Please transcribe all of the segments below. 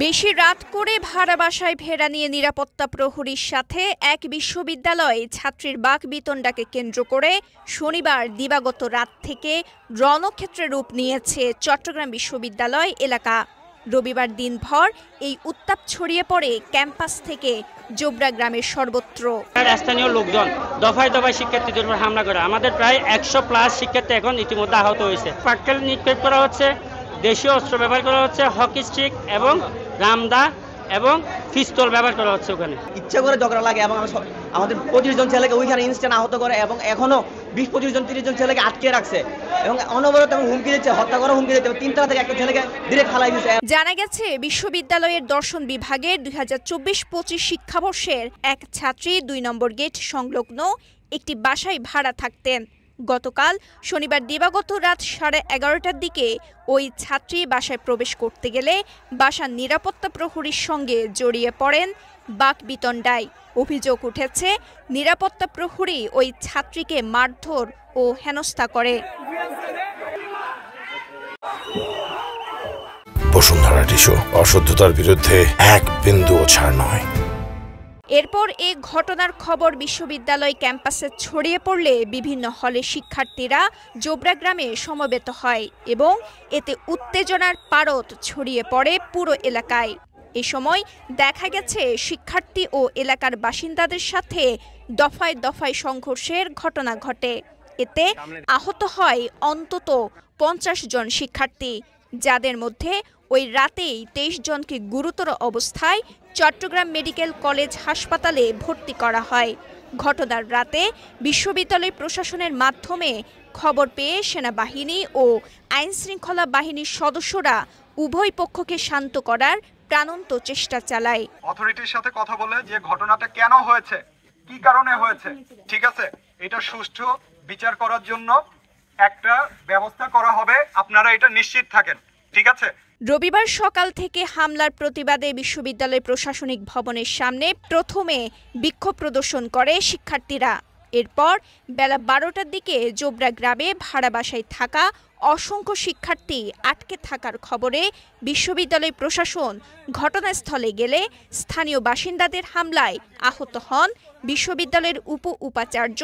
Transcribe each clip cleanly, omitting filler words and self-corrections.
বেশি রাত করে ভাড়া বাসায় ফেরা নিয়ে নিরাপত্তা প্রহরীর সাথে এক বিশ্ববিদ্যালয়ে ছাত্রীর বাকবিতণ্ডাকে কেন্দ্র করে শনিবার দিবাগত রাত থেকে রণক্ষেত্রে রূপ নিয়েছে চট্টগ্রাম বিশ্ববিদ্যালয় এলাকা। রবিবার দিনভর এই উত্তাপ ছড়িয়ে পড়ে ক্যাম্পাস থেকে জোবরা গ্রামের সর্বত্র। স্থানীয় লোকজন দফায় দফায় শিক্ষার্থীদের উপর হামলা করে আমাদের প্রায় 100+ শিক্ষার্থী এখন ইতিমধ্যে আহত হয়েছে। পাটকেল নিক্ষেপ করা হচ্ছে, দেশীয় অস্ত্র ব্যবহার করা হচ্ছে, হকি স্টিক এবং রামদা এবং পিস্তল ব্যবহার করা হচ্ছে। ওখানে ইচ্ছা করে ঝগড়া লাগে এবং আমাদের 25 জন ছেলেকে ওইখানে ইনস্ট্যান্ট আহত করে এবং এখনো 20-25 জন 30 জন ছেলেকে আটকে রাখছে এবং অনবরত হুমকি দিচ্ছে, হত্যা করার হুমকি দিচ্ছে। 3 থেকে একটা ছেলেকে ডিরেক্ট ফালাই দিচ্ছে। জানা গেছে বিশ্ববিদ্যালয়ের দর্শন বিভাগের 2024-25 শিক্ষাবর্ষের এক ছাত্রী 2 নম্বর গেট সংলগ্ন একটি বাসায় ভাড়া থাকতেন। গতকাল শনিবার দিবাগত রাত 11:30টার দিকে ওই ছাত্রী বাসায় প্রবেশ করতে গেলে বাসার নিরাপত্তা প্রহরীর সঙ্গে জড়িয়ে পড়েন বাকবিতণ্ডায়। অভিযোগ উঠেছে নিরাপত্তা প্রহরী ওই ছাত্রীকে মারধর ও হেনস্থা করে। বসুন্ধরা টিস্যু, অশুদ্ধতার বিরুদ্ধে এক বিন্দুও ছাড় নয়। এরপর এই ঘটনার খবর বিশ্ববিদ্যালয় ক্যাম্পাসে ছড়িয়ে পড়লে বিভিন্ন হলে শিক্ষার্থীরা জোবরা গ্রামে সমবেত হয় এবং এতে উত্তেজনার পারদ ছড়িয়ে পড়ে পুরো এলাকায়। এ সময় দেখা গেছে শিক্ষার্থী ও এলাকার বাসিন্দাদের সাথে দফায় দফায় সংঘর্ষের ঘটনা ঘটে। এতে আহত হয় অন্তত 50 জন শিক্ষার্থী, যাদের মধ্যে ওই রাতেই 23 জনকে গুরুতর অবস্থায় চট্টগ্রাম মেডিকেল কলেজ হাসপাতালে ভর্তি করা হয়। ঘটনার রাতে বিশ্ববিদ্যালয় প্রশাসনের মাধ্যমে খবর পেয়ে সেনাবাহিনী ও আইনশৃঙ্খলা বাহিনীর সদস্যরা উভয় পক্ষকে শান্ত করার প্রাণান্ত চেষ্টা চালায়। অথরিটির সাথে কথা বলে যে ঘটনাটা কেন হয়েছে, কি কারণে হয়েছে, ঠিক আছে, এটা সুষ্ঠু বিচার করার জন্য একটা ব্যবস্থা করা হবে, আপনারা এটা নিশ্চিত থাকেন, ঠিক আছে। রবিবার সকাল থেকে হামলার প্রতিবাদে বিশ্ববিদ্যালয় প্রশাসনিক ভবনের সামনে প্রথমে বিক্ষোভ প্রদর্শন করে শিক্ষার্থীরা। এরপর বেলা 12টার দিকে জোবরা গ্রামে ভাড়া বাসায় থাকা অসংখ্য শিক্ষার্থী আটকে থাকার খবরে বিশ্ববিদ্যালয় প্রশাসন ঘটনাস্থলে গেলে স্থানীয় বাসিন্দাদের হামলায় আহত হন বিশ্ববিদ্যালয়ের উপাচার্য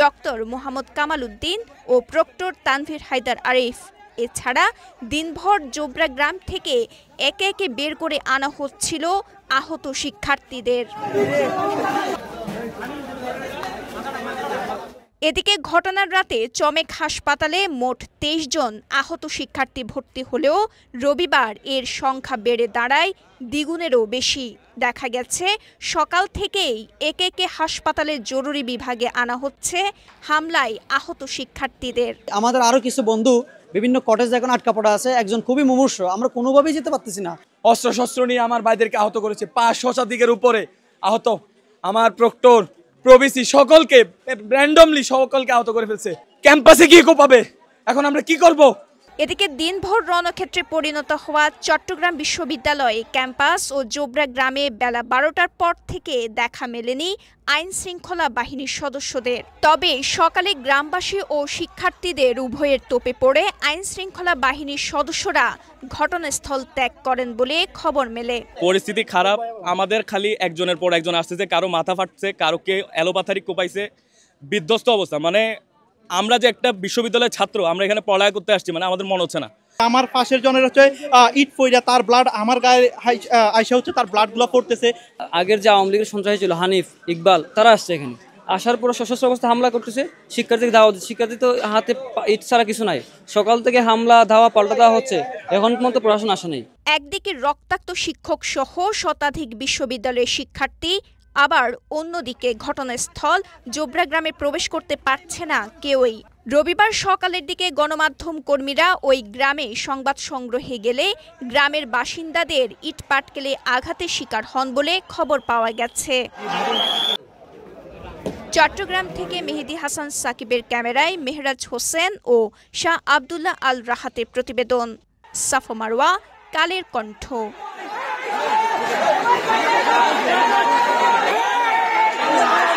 ডক্টর মোহাম্মদ কামাল উদ্দিন ও প্রক্টর তানভীর হায়দার আরিফ। এছাড়া দিনভর জোবরা গ্রাম থেকে একে একে বের করে আনা হচ্ছিল আহত শিক্ষার্থীদের। এদিকে ঘটনার রাতে চমেক হাসপাতালে মোট 23 জন আহত শিক্ষার্থী ভর্তি হলেও রবিবার এর সংখ্যা বেড়ে দাঁড়ায় দ্বিগুণেরও বেশি। দেখা গেছে সকাল থেকেই একে একে হাসপাতালের জরুরি বিভাগে আনা হচ্ছে হামলায় আহত শিক্ষার্থীদের। আমাদের আরো কিছু বন্ধু বিভিন্ন কটেজ এখন আটকা পড়া আছে, একজন খুবই মুমূর্ষ, আমরা কোনোভাবেই যেতে পারতেছি না। অস্ত্রশস্ত্র নিয়ে আমার ভাইদেরকে আহত করেছে, 500 শতাধিকের উপরে আহত। আমার প্রক্টর প্রবিসি সকলকে র্যান্ডমলি সকলকে আহত করে ফেলছে। ক্যাম্পাসে গিয়ে কোপাবে, এখন আমরা কি করব? এদিকে দিনভর রণক্ষেত্রে পরিণত হওয়া চট্টগ্রাম বিশ্ববিদ্যালয় ক্যাম্পাস ও জোবরা গ্রামে বেলা 12টার পর থেকে দেখা মেলেনি আইন শৃঙ্খলা বাহিনীর সদস্যদের। তবে সকালে গ্রামবাসী ও শিক্ষার্থীদের উভয়ের তোপে পড়ে আইন শৃঙ্খলা বাহিনীর সদস্যরা ঘটনাস্থল ত্যাগ করেন বলে খবর মেলে। পরিস্থিতি খারাপ, আমাদের খালি একজনের পর একজন আসতেছে, কারো মাথা ফাটছে, কারোকে এলোপাথারি কোপাইছে, বিধ্বস্ত অবস্থা। মানে আমরা যে একটা বিশ্ববিদ্যালয়ের ছাত্র, আমরা এখানে পড়ালেখা করতে আসছি, মানে আমাদের মনে হচ্ছে না। আমার পাশের জনের হচ্ছে ইট পইরা তার ব্লাড আমার গায়ে আইসা হচ্ছে, তার ব্লাডগুলো পড়তেছে। আগের যে আওয়ামী লীগের সন্ত্রাসী ছিল হানিফ, ইকবাল, তারা আসছে এখানে, আসার পর সশস্ত্র অবস্থা হামলা করতেছে, শিক্ষার্থীকে ধাওয়া দিচ্ছে। শিক্ষার্থী তো হাতে ইট ছাড়া কিছু নাই, সকাল থেকে হামলা ধাওয়া পাল্টা দেওয়া হচ্ছে, এখন পর্যন্ত প্রশাসন আসে নেই। একদিকে রক্তাক্ত শিক্ষক সহ শতাধিক বিশ্ববিদ্যালয়ের শিক্ষার্থী, আবার অন্যদিকে ঘটনাস্থল জোবরা গ্রামে প্রবেশ করতে পারছে না কেউই। রবিবার সকালের দিকে গণমাধ্যম কর্মীরা ওই গ্রামে সংবাদ সংগ্রহে গেলে গ্রামের বাসিন্দাদের ইট পাটকেলে আঘাতের শিকার হন বলে খবর পাওয়া গেছে। চট্টগ্রাম থেকে মেহেদি হাসান সাকিবের ক্যামেরায় মেহরাজ হোসেন ও শাহ আবদুল্লাহ আল রাহাতের প্রতিবেদন। সাফা মারওয়া, কালের কণ্ঠ। Yeah.